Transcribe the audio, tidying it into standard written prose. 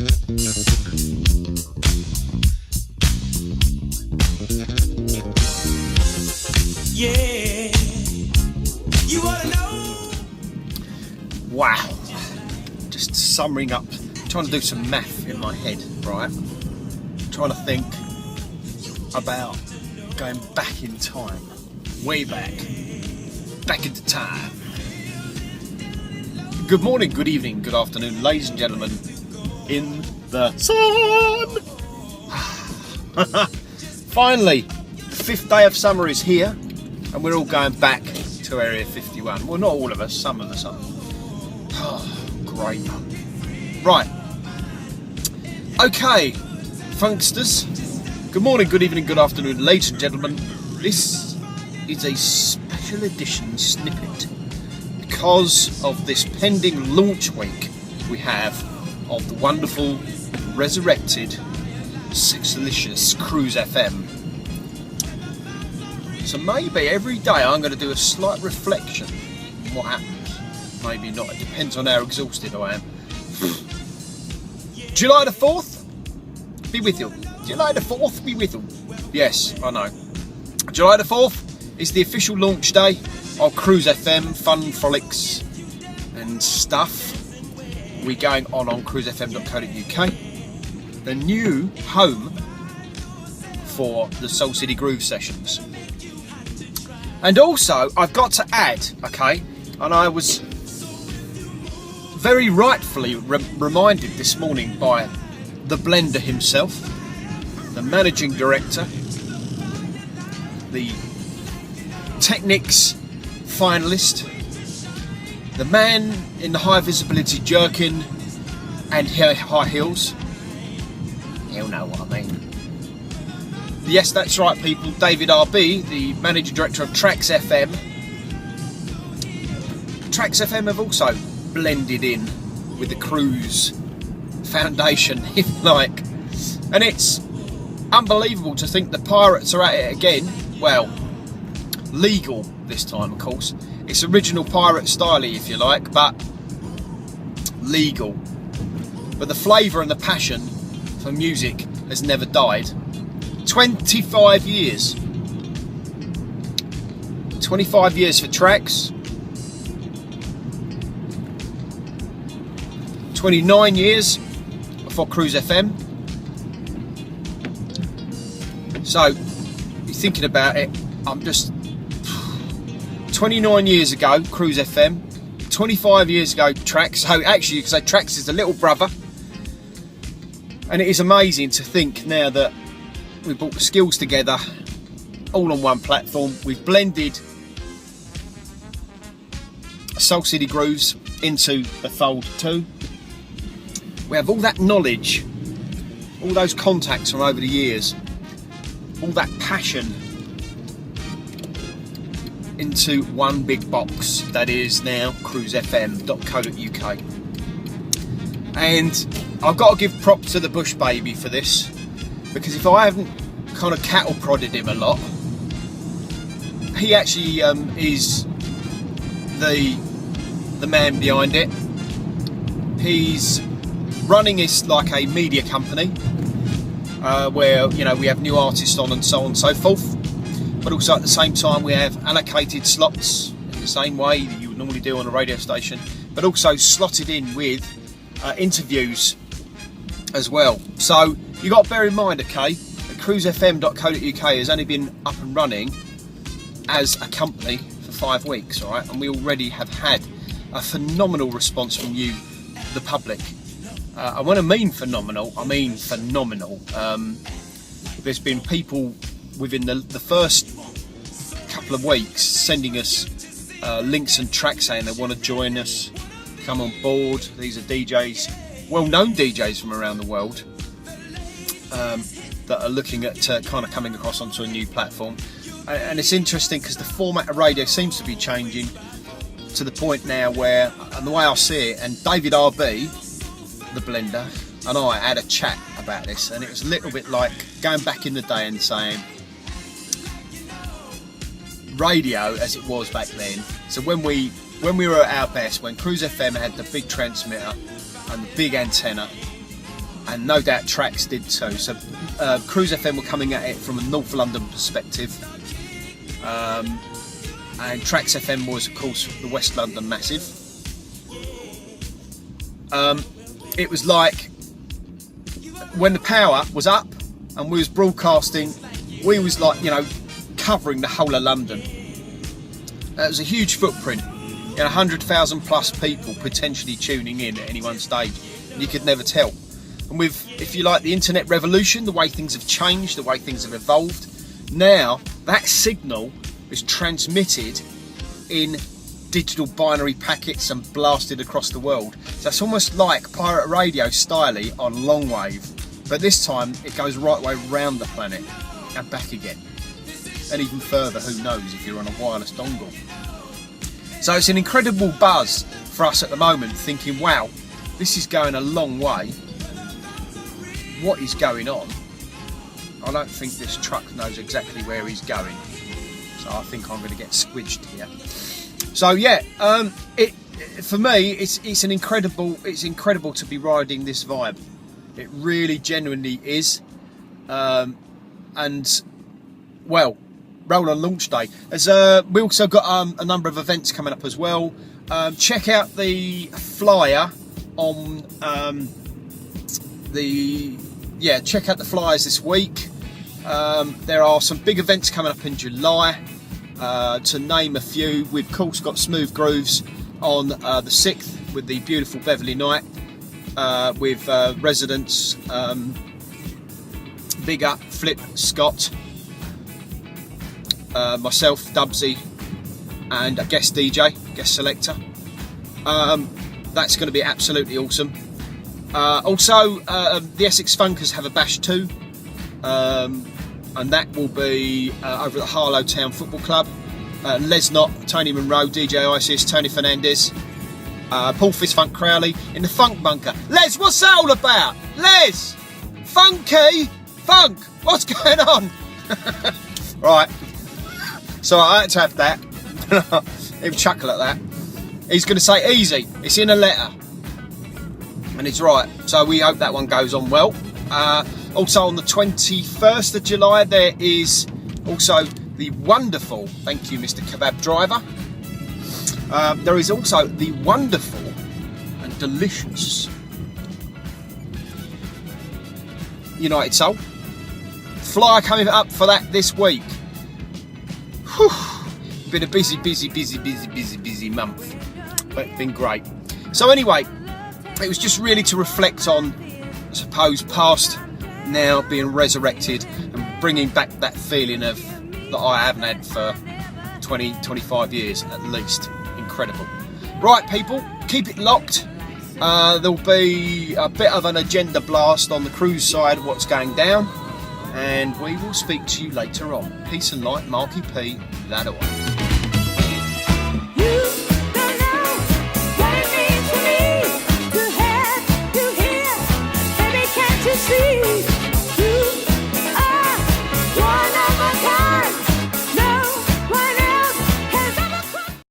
Yeah, you wanna know? Wow. Just summing up, trying to do some math in my head, right? Trying to think about going back in time, way back into time. Good morning, good evening, good afternoon, ladies and gentlemen, in the sun. Finally, the 5th day of summer is here, and we're all going back to Area 51. Well, not all of us, some of us are. Oh, great. Right. Okay, funksters. Good morning, good evening, good afternoon, ladies and gentlemen. This is a special edition snippet because of this pending launch week we have of the wonderful, resurrected, sexalicious Cruise FM. So maybe every day I'm going to do a slight reflection on what happens. Maybe not, it depends on how exhausted I am. July the 4th, be with you. July the 4th, be with you. Yes, I know. July the 4th is the official launch day of Cruise FM, fun, frolics and stuff. We're going on cruisefm.co.uk, the new home for the Soul City Groove sessions. And also, I've got to add, okay, and I was very rightfully reminded this morning by the blender himself, the managing director, the Technics finalist, the man in the high visibility jerkin and high heels. He'll know what I mean. Yes, that's right, people. David RB, the managing director of Trax FM. Trax FM have also blended in with the Cruise Foundation, if you like. And it's unbelievable to think the pirates are at it again. Well, legal this time, of course. It's original pirate style, if you like, but legal. But the flavour and the passion for music has never died. 25 years. 25 years for Trax. 29 years for Cruise FM. So, you're thinking about it, I'm just 29 years ago, Cruise FM, 25 years ago, Trax. So actually, you can say Trax is the little brother. And it is amazing to think now that we brought the skills together, all on one platform. We've blended Soul City Grooves into the fold too. We have all that knowledge, all those contacts from over the years, all that passion into one big box that is now cruisefm.co.uk. And I've got to give props to the Bush Baby for this, because if I haven't kind of cattle prodded him a lot, he actually is the man behind it. He's running this like a media company where, you know, we have new artists on and so on and so forth, but also at the same time we have allocated slots in the same way that you would normally do on a radio station, but also slotted in with interviews as well. So you got to bear in mind, okay, that cruisefm.co.uk has only been up and running as a company for 5 weeks, all right, and we already have had a phenomenal response from you, the public. And when I mean phenomenal, I mean phenomenal. There's been people within the first couple of weeks sending us links and tracks saying they want to join us, come on board. These are DJs, well-known DJs from around the world, that are looking at kind of coming across onto a new platform. And it's interesting because the format of radio seems to be changing to the point now where, and the way I see it, and David RB, the blender, and I had a chat about this, and it was a little bit like going back in the day and saying radio as it was back then. So when we were at our best, when Cruise FM had the big transmitter and the big antenna, and no doubt Tracks did too. So Cruise FM were coming at it from a North London perspective, and Tracks FM was, of course, the West London massive. It was like when the power was up and we was broadcasting, we was like, you know, covering the whole of London. It was a huge footprint. 100,000 plus people potentially tuning in at any one stage, and you could never tell. And with, if you like, the internet revolution, the way things have changed, the way things have evolved, now that signal is transmitted in digital binary packets and blasted across the world. So it's almost like pirate radio styley on long wave, but this time it goes right way round the planet and back again, and even further, who knows, if you're on a wireless dongle. So it's an incredible buzz for us at the moment, thinking, wow, this is going a long way. What is going on? I don't think this truck knows exactly where he's going, so I think I'm going to get squidged here. So yeah, for me, it's incredible to be riding this vibe. It really, genuinely is. And well, roll on launch day. As we also got a number of events coming up as well. Check out the flyer on check out the flyers this week. There are some big events coming up in July. To name a few, we've of course got Smooth Grooves on the 6th with the beautiful Beverley Night, with residents Big Up, Flip, Scott, myself, Dubsy, and a guest DJ, guest selector. That's going to be absolutely awesome. Also, the Essex Funkers have a bash too, and that will be over at the Harlow Town Football Club. Les Knott, Tony Monroe, DJ Isis, Tony Fernandez, Paul Fistfunk Crowley in the Funk Bunker. Les, what's that all about? Les! Funky! Funk! What's going on? Right. So I had to have that. He'll chuckle at that. He's going to say easy. It's in a letter. And he's right. So we hope that one goes on well. Also on the 21st of July, there is also the wonderful, thank you Mr. Kebab Driver, there is also the wonderful and delicious United Soul. Flyer coming up for that this week. Whew. Been a busy month, but it's been great. So anyway, it was just really to reflect on, I suppose, past now being resurrected and bringing back that feeling of that I haven't had for 20-25 years at least. Incredible. Right people, keep it locked. There'll be a bit of an agenda blast on the cruise side of what's going down, and we will speak to you later on. Peace and light, Marky P, that away.